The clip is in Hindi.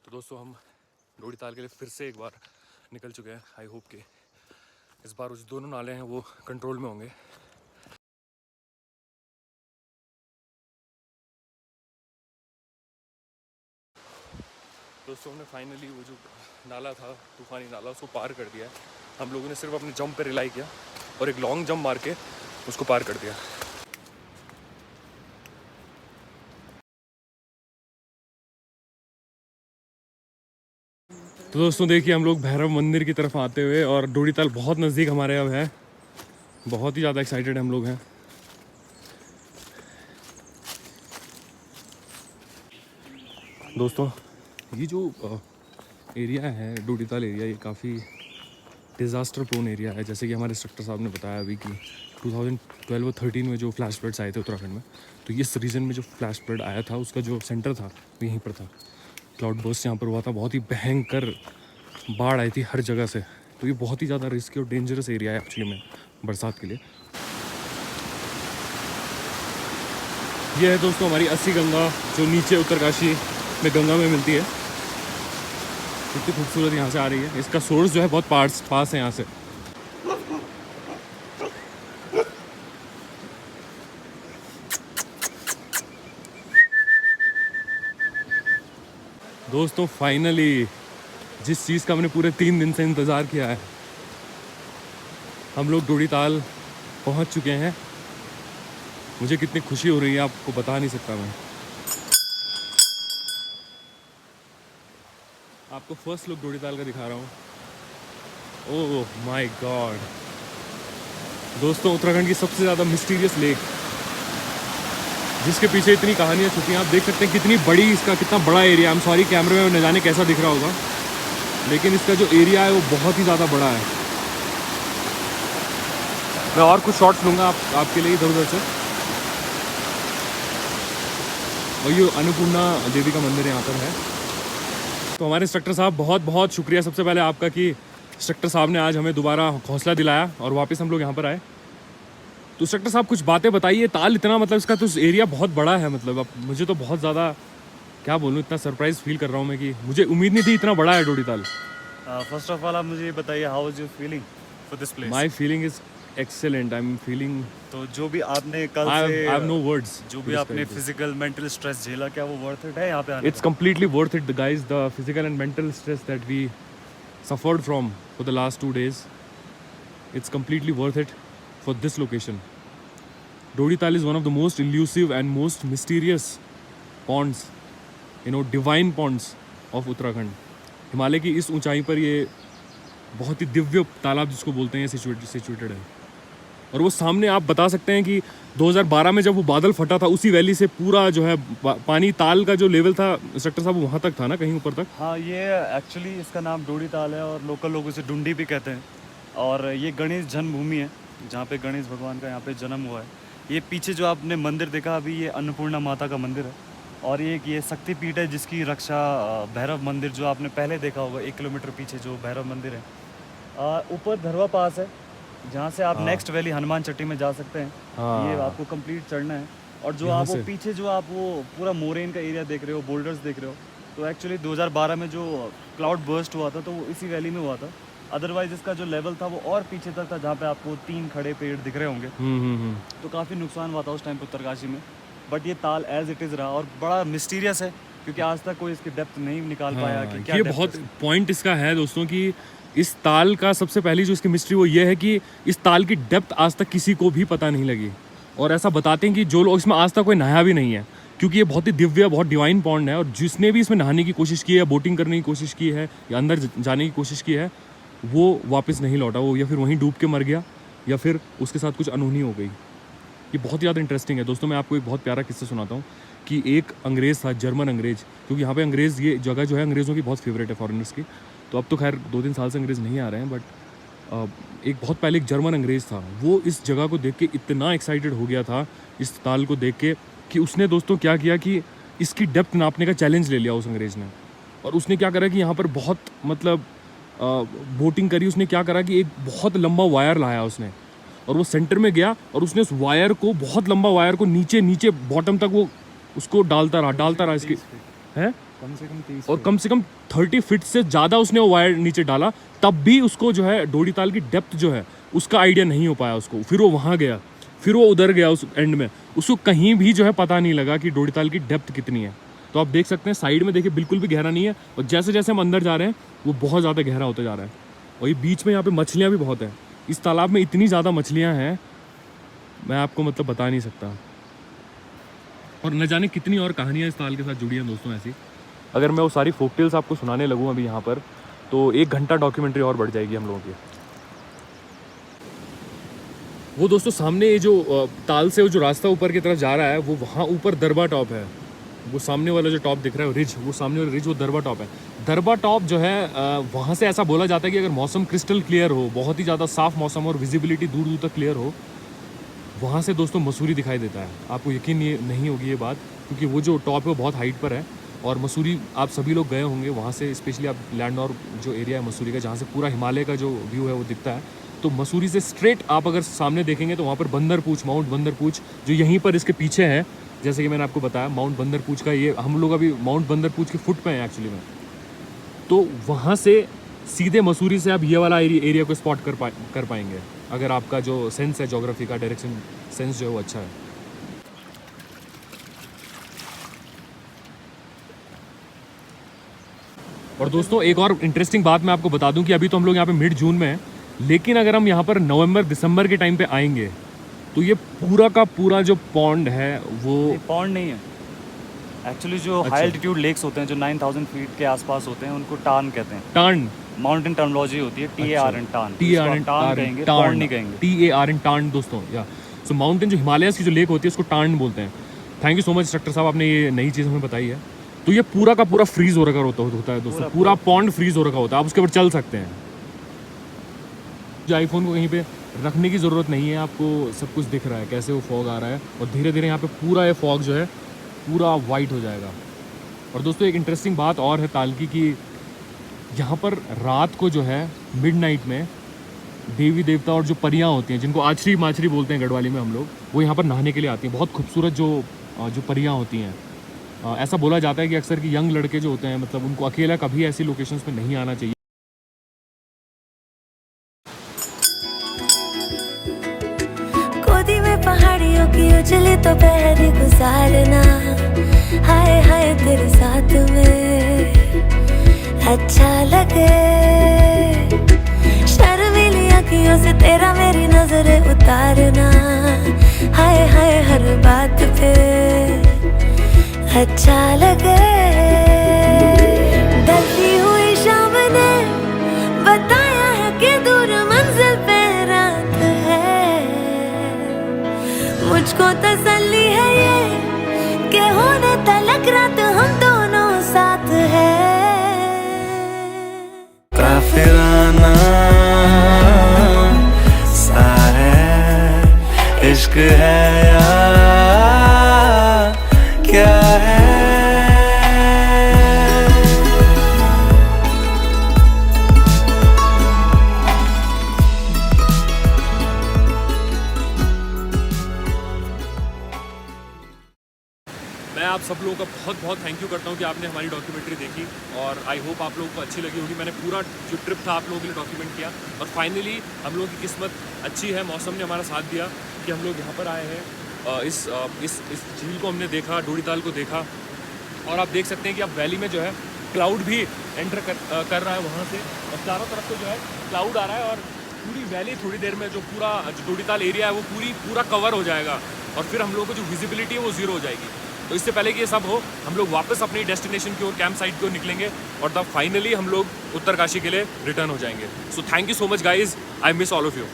तो दोस्तों हम डोडी ताल के लिए फिर से एक बार निकल चुके हैं। आई होप कि इस बार जो दोनों नाले हैं वो कंट्रोल में होंगे। दोस्तों हमने फाइनली वो जो नाला था, तूफानी नाला, उसको पार कर दिया है। हम लोगों ने सिर्फ अपने जंप पे रिलाई किया और एक लॉन्ग जंप मार के उसको पार कर दिया। तो दोस्तों देखिए, हम लोग भैरव मंदिर की तरफ आते हुए, और डोडी ताल बहुत नज़दीक हमारे अब है। बहुत ही ज़्यादा एक्साइटेड हम लोग हैं। दोस्तों ये जो एरिया है डोडी ताल एरिया, ये काफ़ी डिज़ास्टर प्रोन एरिया है। जैसे कि हमारे इंस्ट्रक्टर साहब ने बताया अभी कि 2012 और 13 में जो फ्लैश फ्लड्स आए थे उत्तराखंड में, तो इस रीजन में जो फ्लैश फ्लड आया था उसका जो सेंटर था वो यहीं पर था। क्लाउड बर्स्ट यहाँ पर हुआ था, बहुत ही भयंकर बाढ़ आई थी हर जगह से। तो ये बहुत ही ज़्यादा रिस्की और डेंजरस एरिया है एक्चुअली में बरसात के लिए। ये है दोस्तों हमारी अस्सी गंगा, जो नीचे उत्तरकाशी में गंगा में मिलती है। कितनी खूबसूरत यहाँ से आ रही है। इसका सोर्स जो है बहुत पास है यहाँ से। दोस्तों फाइनली जिस चीज़ का हमने पूरे 3 दिन से इंतज़ार किया है, हम लोग डोडी ताल पहुँच चुके हैं। मुझे कितनी खुशी हो रही है आपको बता नहीं सकता मैं। आपको फर्स्ट लुक डोडी ताल का दिखा रहा हूँ। ओह माय गॉड दोस्तों, उत्तराखंड की सबसे ज़्यादा मिस्टीरियस लेक, जिसके पीछे इतनी कहानियाँ छुपी हैं। आप देख सकते हैं कितनी बड़ी, इसका कितना बड़ा एरिया। हम सॉरी कैमरे में न जाने कैसा दिख रहा होगा, लेकिन इसका जो एरिया है वो बहुत ही ज़्यादा बड़ा है। मैं और कुछ शॉट्स लूँगा आपके लिए इधर उधर से। और ये अन्नपूर्णा देवी का मंदिर यहाँ पर है। तो हमारे इंस्ट्रक्टर साहब, बहुत बहुत शुक्रिया सबसे पहले आपका कि इंस्ट्रक्टर साहब ने आज हमें दोबारा हौसला दिलाया और वापस हम लोग यहाँ पर आए। तो इंस्ट्रक्टर साहब कुछ बातें बताइए। ताल इतना, मतलब इसका तो एरिया बहुत बड़ा है। मतलब अब मुझे तो बहुत ज़्यादा, क्या बोलूँ, इतना सरप्राइज फील कर रहा हूँ मैं कि मुझे उम्मीद नहीं थी इतना बड़ा है डोडी ताल। फर्स्ट ऑफ ऑल आप मुझे बताइए, how is your feeling for this place? My feeling is excellent. I am feeling, तो जो भी आपने कल से, आई हैव नो वर्ड्स, जो भी आपने फिजिकल मेंटल स्ट्रेस झेला, क्या वो वर्थ इट है यहाँ पे आने? It's completely worth it, guys. The physical and mental stress that we suffered from for the last 2 days, it's completely worth it for this location. Dodi Tal is one of the most elusive and most mysterious ponds, divine ponds of Uttarakhand. Himalaya की इस ऊंचाई पर ये बहुत ही दिव्य तालाब जिसको बोलते हैं सिचुएटेड है। और वो सामने आप बता सकते हैं कि 2012 में जब वो बादल फटा था, उसी वैली से पूरा जो है पानी, ताल का जो लेवल था इंस्ट्रक्टर साहब, वहाँ तक था ना, कहीं ऊपर तक। हाँ, ये एक्चुअली इसका नाम डोडी ताल है और लोकल लोग इसे डुंडी भी कहते हैं। और ये गणेश जन्मभूमि है, जहाँ पे गणेश भगवान का यहाँ पे जन्म हुआ है। ये पीछे जो आपने मंदिर देखा अभी, ये अन्नपूर्णा माता का मंदिर है। और ये शक्तिपीठ है जिसकी रक्षा भैरव मंदिर, जो आपने पहले देखा होगा 1 किलोमीटर पीछे जो भैरव मंदिर है, ऊपर धरवा पास है, जहाँ से आप नेक्स्ट वैली हनुमान चट्टी में जा सकते हैं। ये आपको कंप्लीट चढ़ना है। और जो आप वो पीछे जो आप वो पूरा मोरेन का एरिया देख रहे हो, बोल्डर्स देख रहे हो, तो एक्चुअली 2012 में जो क्लाउड बर्स्ट हुआ था तो वो इसी वैली में हुआ था। अदरवाइज इसका जो लेवल था वो और पीछे तक था, जहाँ पे आपको 3 खड़े पेड़ दिख रहे होंगे। तो काफ़ी नुकसान हुआ था उस टाइम पे उत्तरकाशी में। बट ये ताल एज इट इज़ रहा और बड़ा मिस्टीरियस है, क्योंकि आज तक कोई इसकी डेप्थ नहीं निकाल पाया कि क्या। ये बहुत पॉइंट इसका है दोस्तों कि इस ताल का सबसे पहली जो इसकी मिस्ट्री वो ये है कि इस ताल की डेप्थ आज तक किसी को भी पता नहीं लगी। और ऐसा बताते हैं कि जो लोग इसमें आज तक कोई नहाया भी नहीं है, क्योंकि ये बहुत ही दिव्य, बहुत डिवाइन पॉन्ड है। और जिसने भी इसमें नहाने की कोशिश की है, बोटिंग करने की कोशिश की है या अंदर जाने की कोशिश की है, वो वापस नहीं लौटा। वो या फिर वहीं डूब के मर गया या फिर उसके साथ कुछ अनहोनी हो गई। ये बहुत ही ज़्यादा इंटरेस्टिंग है दोस्तों। मैं आपको एक बहुत प्यारा किस्सा सुनाता हूँ कि एक अंग्रेज़ था, जर्मन अंग्रेज़, क्योंकि यहाँ पे अंग्रेज़, ये जगह जो है अंग्रेज़ों की बहुत फेवरेट है फॉरेनर्स की। तो अब तो खैर 2-3 साल से अंग्रेज़ नहीं आ रहे हैं, बट एक बहुत पहले एक जर्मन अंग्रेज़ था। वो इस जगह को देख के इतना एक्साइटेड हो गया था, इस ताल को देख के, कि उसने दोस्तों क्या किया कि इसकी डेप्थ नापने का चैलेंज ले लिया उस अंग्रेज़ ने। और उसने क्या करा कि यहाँ पर बहुत, मतलब बोटिंग करी। उसने क्या करा कि एक बहुत लंबा वायर लाया उसने, और वो सेंटर में गया और उसने उस वायर को, बहुत लंबा वायर को नीचे बॉटम तक वो उसको डालता रहा इसकी है कम से कम 30 और कम से कम 30 फीट से ज़्यादा उसने वो वायर नीचे डाला, तब भी उसको जो है डोडी ताल की डेप्थ जो है उसका आइडिया नहीं हो पाया उसको। फिर वो वहाँ गया, फिर वो उधर गया उस एंड में, उसको कहीं भी जो है पता नहीं लगा कि डोडी ताल की डेप्थ कितनी है। तो आप देख सकते हैं साइड में देखिए बिल्कुल भी गहरा नहीं है, और जैसे जैसे हम अंदर जा रहे हैं वो बहुत ज़्यादा गहरा होता जा रहा है। और ये बीच में यहाँ पे मछलियाँ भी बहुत हैं, इस तालाब में इतनी ज़्यादा मछलियाँ हैं मैं आपको मतलब बता नहीं सकता। और न जाने कितनी और कहानियाँ इस ताल के साथ जुड़ी हैं दोस्तों ऐसी। अगर मैं वो सारी फोक टेल्स आपको सुनाने लगूँ अभी यहाँ पर, तो 1 घंटा डॉक्यूमेंट्री और बढ़ जाएगी हम लोगों की। वो दोस्तों सामने ये जो ताल से वो जो रास्ता ऊपर की तरफ जा रहा है, वो वहाँ ऊपर दरबा टॉप है। वो सामने वाला जो टॉप दिख रहा है रिज, वो सामने वाला रिज वो दरबा टॉप है। दरबा टॉप जो है वहाँ से ऐसा बोला जाता है कि अगर मौसम क्रिस्टल क्लियर हो, बहुत ही ज़्यादा साफ मौसम और विजिबिलिटी दूर दूर तक क्लियर हो, वहाँ से दोस्तों मसूरी दिखाई देता है। आपको यकीन नहीं होगी ये बात, क्योंकि वो जो टॉप है वो बहुत हाइट पर है। और मसूरी आप सभी लोग गए होंगे वहाँ से, स्पेशली आप लैंड और जो एरिया है मसूरी का, जहाँ से पूरा हिमालय का जो व्यू है वो दिखता है। तो मसूरी से स्ट्रेट आप अगर सामने देखेंगे तो वहाँ पर बंदरपूछ, माउंट बंदरपूछ जो यहीं पर इसके पीछे है, जैसे कि मैंने आपको बताया माउंट बंदरपूछ का, ये हम लोग अभी माउंट बंदरपूछ के फुट पे हैं एक्चुअली में। तो वहाँ से सीधे मसूरी से आप ये वाला एरिया को स्पॉट कर पाएंगे, अगर आपका जो सेंस है ज्योग्राफी का, डायरेक्शन सेंस जो है वो अच्छा है। और दोस्तों एक और इंटरेस्टिंग बात मैं आपको बता दूं कि अभी तो हम लोग यहाँ पे मिड जून में हैं, लेकिन अगर हम यहाँ पर नवंबर दिसंबर के टाइम पे आएंगे तो ये पूरा का पूरा जो पॉन्ड है वो पॉन्ड नहीं है एक्चुअली, जो अच्छा। हाई एल्टीट्यूड लेक्स होते हैं जो 9000 फीट के आसपास होते हैं उनको टान कहते हैं। टान, माउंटेन टर्मिनोलॉजी होती है TARN, टान। TARN कहेंगे, पॉन्ड नहीं कहेंगे। TARN टान दोस्तों। या सो माउंटेन जो हिमालयस की जो लेक होती है उसको टान बोलते हैं। Thank you so much instructor साहब, आपने ये नई चीज़ हमें बताई है। तो ये पूरा का पूरा फ्रीज हो रखा होता है दोस्तों, पूरा पॉन्ड फ्रीज हो रखा होता है, आप उसके ऊपर चल सकते हैं। जो आईफोन को कहीं पे रखने की ज़रूरत नहीं है, आपको सब कुछ दिख रहा है कैसे वो फॉग आ रहा है, और धीरे धीरे यहाँ पे पूरा ये फॉग जो है पूरा वाइट हो जाएगा। और दोस्तों एक इंटरेस्टिंग बात और है तालकी की, यहाँ पर रात को जो है मिडनाइट में देवी देवता और जो परियाँ होती हैं, जिनको आछरी माछरी बोलते हैं गढ़वाली में हम लोग, वो यहाँ पर नहाने के लिए आती हैं। बहुत खूबसूरत जो परियाँ होती हैं। ऐसा बोला जाता है कि अक्सर कि यंग लड़के जो होते हैं, मतलब उनको अकेला कभी ऐसी लोकेशंस पे नहीं आना चाहिए। गोदी में पहाड़ियों की उजली तो पहरी गुजारना, हाय हाय तेरे साथ में अच्छा लगे। शर्मीली अखियों से तेरा मेरी नजरें उतारना, हाय हाय हर बात पे अच्छा लगे। ढलती हुई शाम ने बताया है कि दूर मंजिल पे रात है, मुझको तसल्ली है ये कि होने तलक रात हम दोनों साथ है। काफिराना सा है इश्क है या क्या है। मैं आप सब लोगों का बहुत बहुत थैंक यू करता हूँ कि आपने हमारी डॉक्यूमेंट्री देखी, और आई होप आप लोगों को अच्छी लगी होगी। मैंने पूरा जो ट्रिप था आप लोगों के लिए डॉक्यूमेंट किया, और फाइनली हम लोगों की किस्मत अच्छी है, मौसम ने हमारा साथ दिया कि हम लोग यहाँ पर आए हैं। इस झील को हमने देखा, डोडी ताल को देखा, और आप देख सकते हैं कि अब वैली में जो है क्लाउड भी एंटर कर रहा है वहाँ से, और चारों तरफ से जो है क्लाउड आ रहा है, और पूरी वैली थोड़ी देर में जो पूरा जो डोडी ताल एरिया है वो पूरा कवर हो जाएगा, और फिर हम लोगों को जो विजिबिलिटी है वो ज़ीरो हो जाएगी। तो इससे पहले कि ये सब हो, हम लोग वापस अपनी डेस्टिनेशन की ओर, कैंप साइट की ओर निकलेंगे, और तब फाइनली हम लोग उत्तरकाशी के लिए रिटर्न हो जाएंगे। So thank you so much guys, I miss all of you.